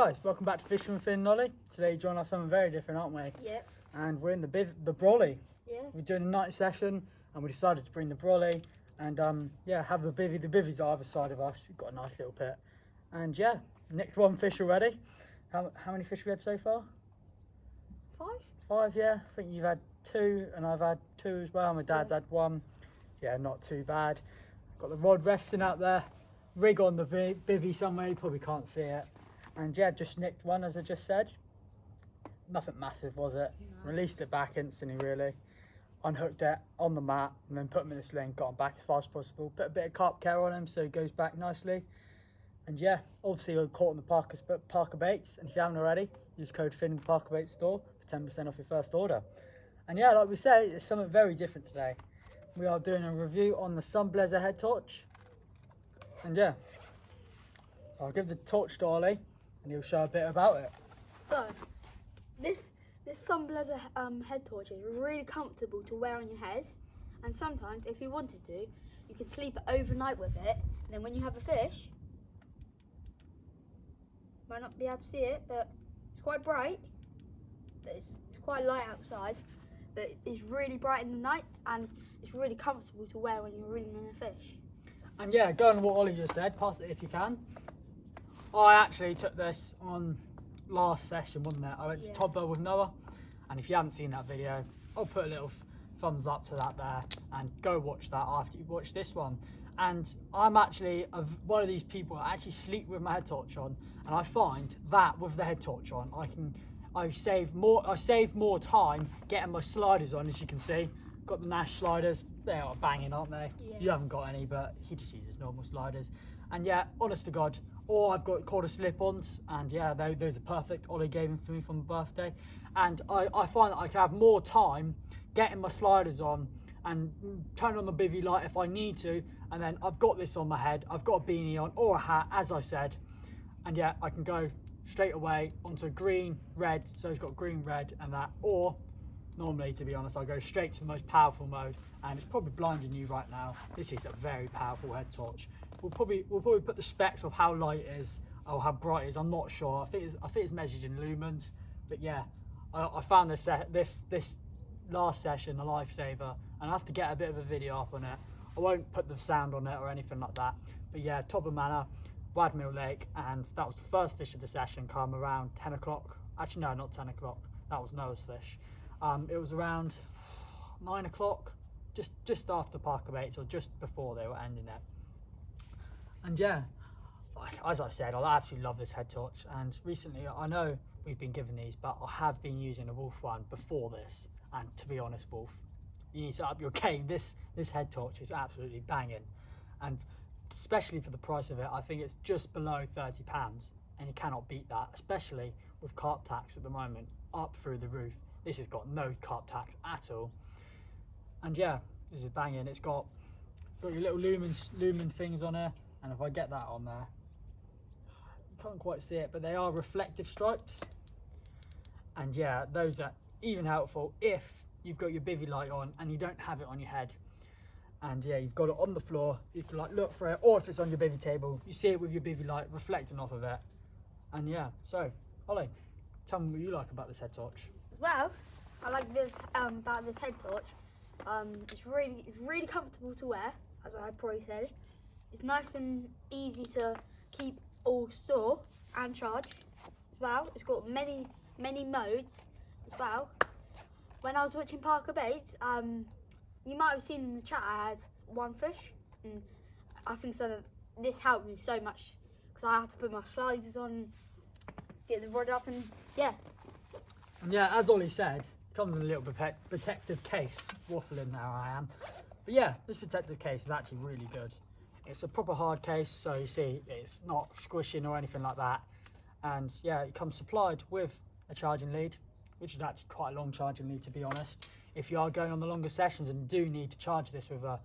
guys, welcome back to Fishing with Finn and Oli. Today join us something very different, aren't we? Yep. And we're in the brolly. Yeah. We're doing a night session and we decided to bring the brolly and yeah, have the bivvy. The bivvy's either side of us. We've got a nice little pit. And yeah, nicked one fish already. How many fish we had so far? 5? 5, yeah. I think you've had 2 and I've had 2 as well. My dad's had 1. Yeah, not too bad. Got the rod resting out there. Rig on the bivvy somewhere, you probably can't see it. And yeah, just nicked one, as I just said. Nothing massive, was it? No. Released it back instantly, really. Unhooked it on the mat and then put him in the sling, got him back as fast as possible. Put a bit of carp care on him so he goes back nicely. And yeah, obviously we're caught on the Parker baits. And if you haven't already, use code Finn in the Parker Baits store for 10% off your first order. And yeah, like we say, it's something very different today. We are doing a review on the Sunblesa Headtorch. And yeah, I'll give the torch to Oli and he'll show a bit about it. So, this Sunblesa Headtorch is really comfortable to wear on your head, and sometimes, if you wanted to, you could sleep overnight with it, and then when you have a fish, might not be able to see it, but it's quite bright, but it's quite light outside, but it's really bright in the night, and it's really comfortable to wear when you're reeling in a fish. And yeah, going on what Oli just said, pass it if you can. I actually took this on last session, wasn't it? I went to Todd with Noah, and if you haven't seen that video, I'll put a little thumbs up to that there, and go watch that after you watch this one. And I'm actually one of these people that actually sleep with my head torch on, and I find that with the head torch on, I save more time getting my sliders on. As you can see, got the Nash sliders. They are banging, aren't they? Yeah. You haven't got any, but he just uses normal sliders. And yeah, honest to God, or I've got quarter slip-ons, and yeah, those are perfect. Oli gave them to me for my birthday, and I find that I can have more time getting my sliders on and turn on the bivvy light if I need to, and then I've got this on my head, I've got a beanie on or a hat, as I said, and yeah, I can go straight away onto green, red, so it's got green, red, and that, or normally, to be honest, I go straight to the most powerful mode, and it's probably blinding you right now. This is a very powerful head torch. We'll probably put the specs of how light it is or how bright it is. I'm not sure. I think it's measured in lumens. But yeah, I found this last session a lifesaver, and I have to get a bit of a video up on it. I won't put the sound on it or anything like that. But yeah, top of Manor, Wadmill Lake, and that was the first fish of the session. Come around 10 o'clock. Actually, no, not 10 o'clock. That was Noah's fish. It was around 9 o'clock, just after Parker baits, or just before they were ending it. And yeah, as I said, I absolutely love this head torch. And recently, I know we've been given these, but I have been using a Wolf one before this. And to be honest, Wolf, you need to up your game. This head torch is absolutely banging, and especially for the price of it, I think it's just below £30, and you cannot beat that, especially with carp tax at the moment up through the roof. This has got no carp tax at all, and yeah, this is banging. It's got your little lumen things on here, and if I get that on there, you can't quite see it, but they are reflective stripes, and yeah, those are even helpful if you've got your bivvy light on and you don't have it on your head, and yeah, you've got it on the floor, you can like look for it, or if it's on your bivvy table, you see it with your bivvy light reflecting off of it. And yeah, so Oli, tell me what you like about this head torch. Well, I like this about this head torch. It's really comfortable to wear, as I probably said. It's nice and easy to keep all store and charge as well. It's got many modes as well. When I was watching Parker baits, you might have seen in the chat I had 1 fish, and I think so that this helped me so much because I had to put my sliders on, get the rod up, and yeah. And yeah, as Oli said, it comes in a little protective case. Waffling now I am. But yeah, this protective case is actually really good. It's a proper hard case, so you see it's not squishing or anything like that. And yeah, it comes supplied with a charging lead, which is actually quite a long charging lead, to be honest. If you are going on the longer sessions and do need to charge this with a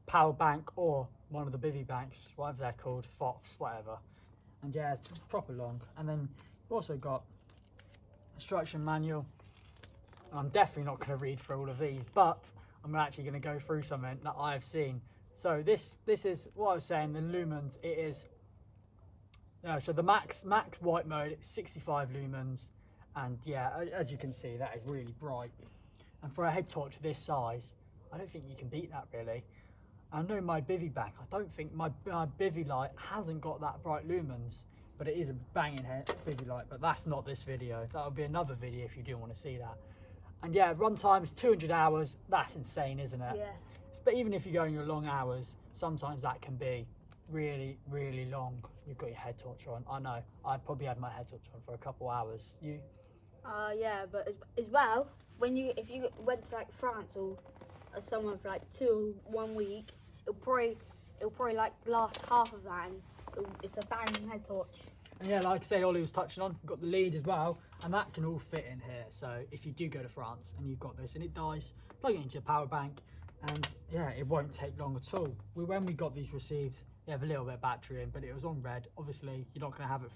power bank or one of the bivvy banks, whatever they're called, Fox, whatever. And yeah, it's proper long. And then you've also got instruction manual. I'm definitely not going to read through all of these, but I'm actually going to go through something that I've seen. So this is what I was saying, the lumens, it is Yeah, so the max white mode, it's 65 lumens, and yeah, as you can see, that is really bright. And for a head torch this size, I don't think you can beat that really. I know my bivy bank, I don't think my bivy light hasn't got that bright lumens, but it is a banging bivy light. But that's not this video. That'll be another video if you do want to see that. And yeah, runtime is 200 hours. That's insane, isn't it? Yeah. But even if you're going your long hours, sometimes that can be really, really long. You've got your head torch on. I know. I probably had my head torch on for a couple hours. You? Yeah, but as well, if you went to like France or somewhere for like 1 week, it'll probably like last half of that, and it's a banging head torch. And yeah, like I say, Oli was touching on, we've got the lead as well, and that can all fit in here. So if you do go to France and you've got this and it dies, plug it into your power bank, and yeah, it won't take long at all. When we got these received, they have a little bit of battery in, but it was on red. Obviously, you're not going to have it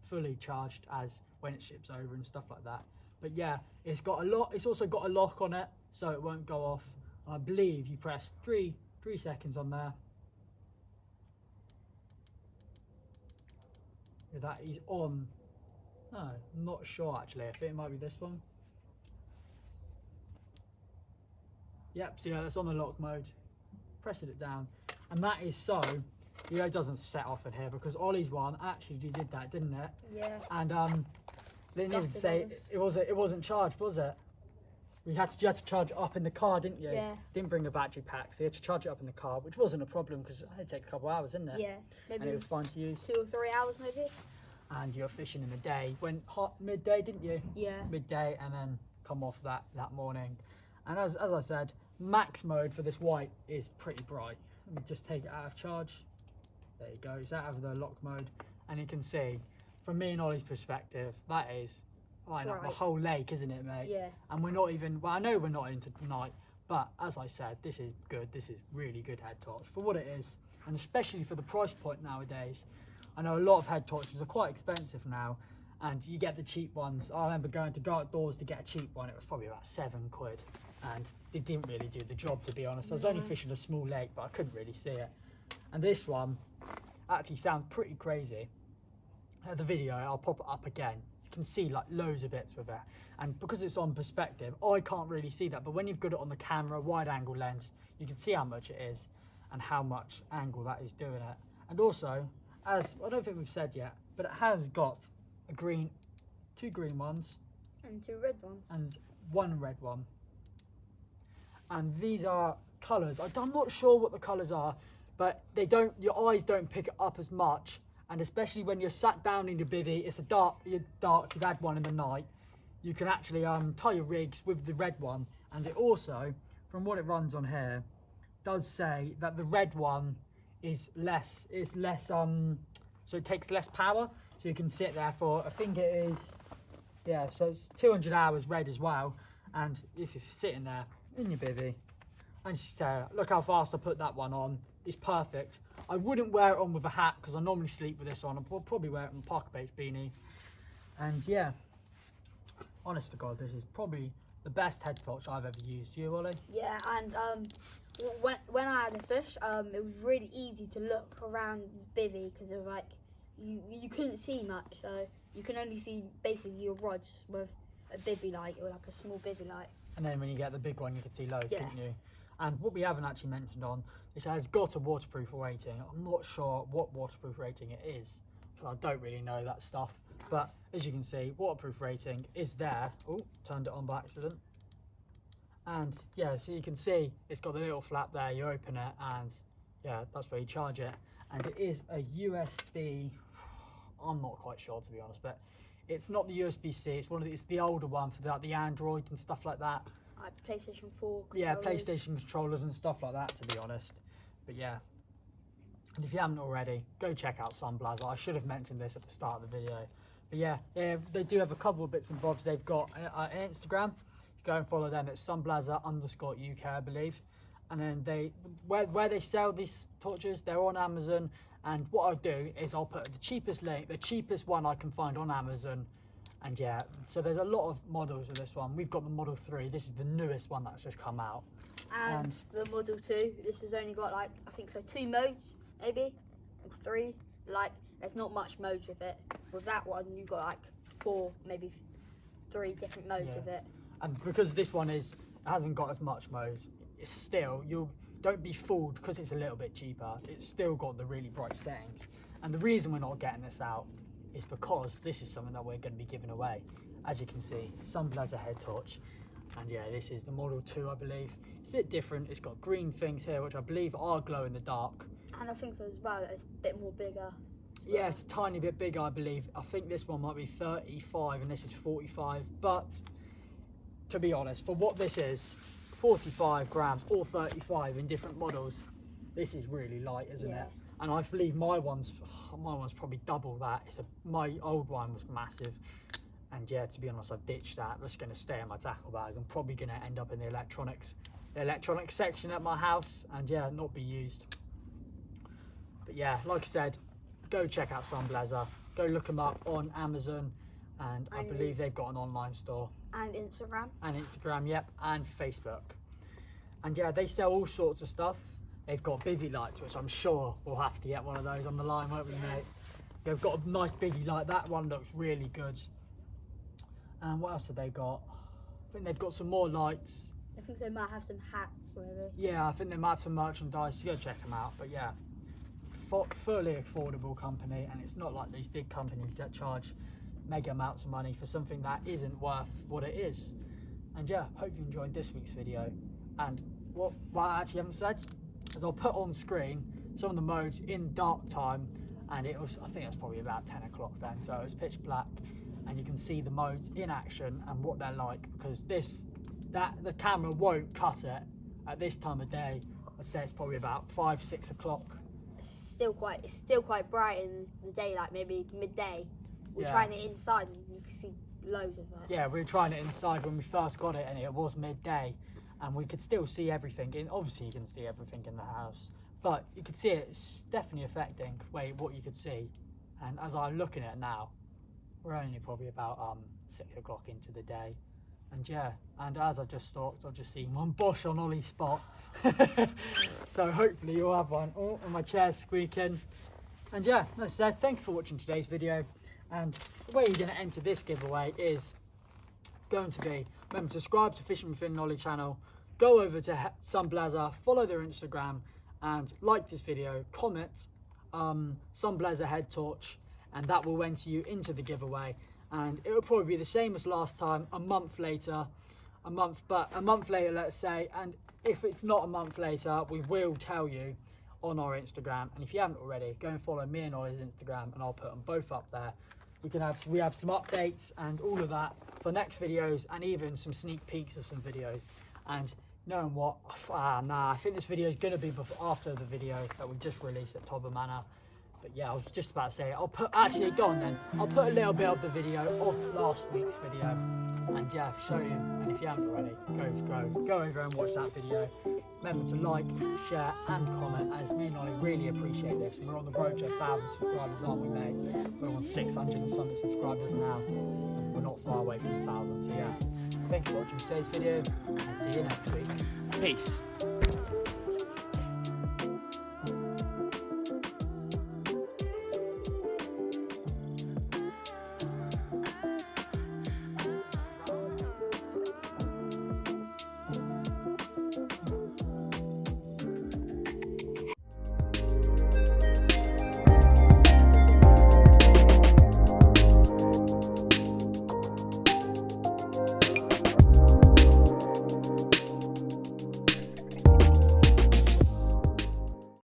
fully charged as when it ships over and stuff like that. But yeah, it's also got a lock on it, so it won't go off. I believe you press 3 seconds on there. Yeah, that is on. No, I'm not sure actually. I think it might be this one. Yep, so yeah, that's on the lock mode. Pressing it down, and that is so. You know, it doesn't set off in here because Ollie's one actually did that, didn't it? Yeah. And they needed to say it wasn't charged, was it? You had to charge it up in the car, didn't you? Yeah. Didn't bring a battery pack, so you had to charge it up in the car, which wasn't a problem because it take a couple of hours, didn't it? Yeah, maybe. And it was fine to use. 2 or 3 hours, maybe. And you're fishing in the day. Went hot midday, didn't you? Yeah. Midday, and then come off that morning. And as I said, max mode for this white is pretty bright. Let me just take it out of charge. There you go. It's out of the lock mode, and you can see, from me and Ollie's perspective, that is like the whole lake, isn't it, mate? Yeah. And we're not even. Well, I know we're not into night, but as I said, this is good. This is really good head torch for what it is, and especially for the price point nowadays. I know a lot of head torches are quite expensive now, and you get the cheap ones. I remember going to Go Outdoors to get a cheap one. It was probably about £7, and it didn't really do the job, to be honest. I was only fishing a small lake, but I couldn't really see it. And this one actually sounds pretty crazy. The video, I'll pop it up again. You can see like loads of bits with it, and because it's on perspective, I can't really see that. But when you've got it on the camera, wide angle lens, you can see how much it is and how much angle that is doing it. And also, as I don't think we've said yet, but it has got a green, 2 green ones, and 2 red ones, and 1 red one. And these are colours. I'm not sure what the colours are, but your eyes don't pick it up as much. And especially when you're sat down in your bivvy, it's you've had one in the night, you can actually tie your rigs with the red one. And it also, from what it runs on here, does say that the red one is less, so it takes less power. So you can sit there for, I think it is, yeah, so it's 200 hours red as well. And if you're sitting there in your bivvy, and just look how fast I put that one on. It's perfect. I wouldn't wear it on with a hat because I normally sleep with this on. I'll probably wear it on a Parker Baits beanie. And yeah, honest to God, this is probably the best head torch I've ever used. You, Ollie? Yeah, and when I had a fish, it was really easy to look around bivvy because of like you couldn't see much, so you can only see basically your rods with a bivvy light or like a small bivvy light. And then when you get the big one, you can see loads, couldn't you? And what we haven't actually mentioned on, it has got a waterproof rating. I'm not sure what waterproof rating it is, because I don't really know that stuff. But as you can see, waterproof rating is there. Oh, turned it on by accident. And yeah, so you can see it's got the little flap there. You open it, and yeah, that's where you charge it. And it is a USB. I'm not quite sure, to be honest, but it's not the USB-C. It's the older one for the Android and stuff like that. Like PlayStation 4 controllers. Yeah, PlayStation controllers and stuff like that, to be honest. But yeah, and if you haven't already, go check out Sunblesa. I should have mentioned this at the start of the video. But yeah, they do have a couple of bits and bobs. They've got an Instagram. Go and follow them. It's Sunblesa_UK, I believe. And then where they sell these torches, they're on Amazon. And what I'll do is I'll put the cheapest link, the cheapest one I can find on Amazon. And yeah, so there's a lot of models of this one. We've got the Model 3. This is the newest one that's just come out. And the Model 2, this has only got like, I think so, 2 modes, maybe, or 3. Like, there's not much modes with it. With that one, you got like 4, maybe 3 different modes with it. And because this one hasn't got as much modes, it's still, don't be fooled because it's a little bit cheaper. It's still got the really bright settings. And the reason we're not getting this out is because this is something that we're going to be giving away. As you can see, Sunblesa Headtorch. And yeah, this is the Model 2, I believe. It's a bit different. It's got green things here, which I believe are glow in the dark. And I think so as well, it's a bit more bigger. Yeah, it's a tiny bit bigger, I believe. I think this one might be 35 and this is 45. But to be honest, for what this is, 45 grams or 35 in different models, this is really light, isn't it? And I believe my one's probably double that. My old one was massive. And yeah, to be honest, I've ditched that. That's going to stay in my tackle bag. I'm probably going to end up in the electronics section at my house and yeah, not be used. But yeah, like I said, go check out Sunblesa. Go look them up on Amazon, and I believe they've got an online store. And Instagram. And Instagram, yep, and Facebook. And yeah, they sell all sorts of stuff. They've got bivvy lights, which I'm sure we'll have to get one of those on the line, won't we, mate? They've got a nice bivvy light. That one looks really good. And what else have they got? I think they've got some more lights. I think they might have some hats, maybe. Yeah, I think they might have some merchandise. You go check them out. But yeah, fully affordable company, and it's not like these big companies that charge mega amounts of money for something that isn't worth what it is. And yeah, hope you enjoyed this week's video. And what I actually haven't said is I'll put on screen some of the modes in dark time, and it was, I think it was probably about 10 o'clock then, so it was pitch black, and you can see the modes in action and what they're like, because the camera won't cut it at this time of day. I'd say it's probably about 5-6 o'clock. It's still quite bright in the daylight, maybe midday. We're trying it inside and you can see loads of it. Yeah, we were trying it inside when we first got it, and it was midday, and we could still see everything. Obviously you can see everything in the house, but you could see it's definitely affecting what you could see. And as I'm looking at it now, we're only probably about 6 o'clock into the day. And yeah, and as I've just stalked, I've just seen one Bosch on Ollie's spot. So hopefully you'll have one. Oh, and my chair's squeaking. And yeah, as I said, thank you for watching today's video. And the way you're going to enter this giveaway is going to be, remember to subscribe to Finn and Oli channel, go over to Sunblesa, follow their Instagram, and like this video, comment Sunblesa Headtorch, and that will enter you into the giveaway. And it will probably be the same as last time, a month later, let's say. And if it's not a month later, we will tell you on our Instagram. And if you haven't already, go and follow me and Ollie's Instagram, and I'll put them both up there. We have some updates and all of that for next videos, and even some sneak peeks of some videos. And knowing what, I think this video is going to be after the video that we just released at Tobber Manor. But yeah, I was just about to say, I'll put a little bit of the video of last week's video, and yeah, show you. And if you haven't already, go over and watch that video. Remember to like, share and comment, as me and Ollie really appreciate this. And we're on the road to 1,000 subscribers, aren't we, mate? We're on 600 and something subscribers now. We're not far away from 1,000, so yeah. Thanks for watching today's video, and see you next week. Peace.